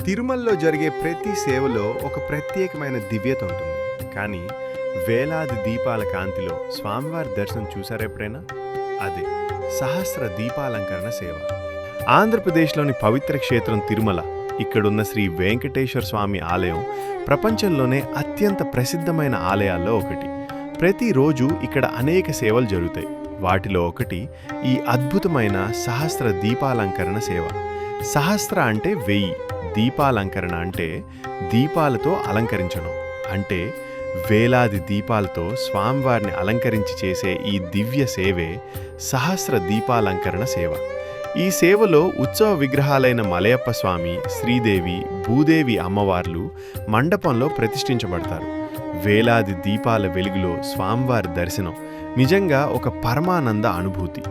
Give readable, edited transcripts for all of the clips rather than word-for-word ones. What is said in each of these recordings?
తిరుమలలో జరిగే ప్రతి సేవలో ఒక ప్రత్యేకమైన దివ్యత ఉంటుంది. కానీ వేలాది దీపాల కాంతిలో స్వామివారి దర్శనం చూసారా ఎప్పుడైనా? అదే సహస్ర దీపాలంకరణ సేవ. ఆంధ్రప్రదేశ్లోని పవిత్ర క్షేత్రం తిరుమల, ఇక్కడున్న శ్రీ వెంకటేశ్వర స్వామి ఆలయం ప్రపంచంలోనే అత్యంత ప్రసిద్ధమైన ఆలయాల్లో ఒకటి. ప్రతిరోజు ఇక్కడ అనేక సేవలు జరుగుతాయి. వాటిలో ఒకటి ఈ అద్భుతమైన సహస్ర దీపాలంకరణ సేవ. సహస్ర అంటే 1000, దీపాలంకరణ అంటే దీపాలతో అలంకరించడం. అంటే వేలాది దీపాలతో స్వామివారిని అలంకరించి చేసే ఈ దివ్య సేవే సహస్ర దీపాలంకరణ సేవ. ఈ సేవలో ఉత్సవ విగ్రహాలైన మలయప్ప స్వామి, శ్రీదేవి, భూదేవి అమ్మవార్లు మండపంలో ప్రతిష్ఠించబడతారు. వేలాది దీపాల వెలుగులో స్వామివారి దర్శనం నిజంగా ఒక పరమానంద అనుభూతి.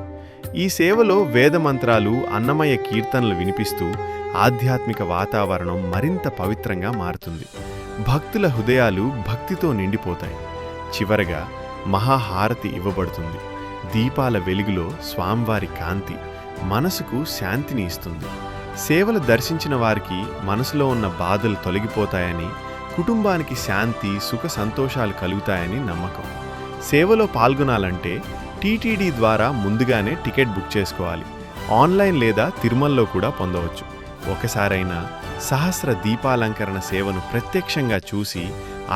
ఈ సేవలో వేదమంత్రాలు, అన్నమయ్య కీర్తనలు వినిపిస్తూ ఆధ్యాత్మిక వాతావరణం మరింత పవిత్రంగా మారుతుంది. భక్తుల హృదయాలు భక్తితో నిండిపోతాయి. చివరగా మహాహారతి ఇవ్వబడుతుంది. దీపాల వెలుగులో స్వామివారి కాంతి మనసుకు శాంతిని ఇస్తుంది. సేవలు దర్శించిన వారికి మనసులో ఉన్న బాధలు తొలగిపోతాయని, కుటుంబానికి శాంతి, సుఖ సంతోషాలు కలుగుతాయని నమ్మకం. సేవలో పాల్గొనాలంటే టీటీడీ ద్వారా ముందుగానే టికెట్ బుక్ చేసుకోవాలి. ఆన్లైన్ లేదా తిరుమలలో కూడా పొందవచ్చు. ఒకసారైనా సహస్ర దీపాలంకరణ సేవను ప్రత్యక్షంగా చూసి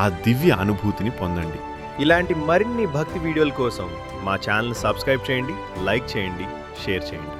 ఆ దివ్య అనుభూతిని పొందండి. ఇలాంటి మరిన్ని భక్తి వీడియోల కోసం మా ఛానల్ సబ్స్క్రైబ్ చేయండి, లైక్ చేయండి, షేర్ చేయండి.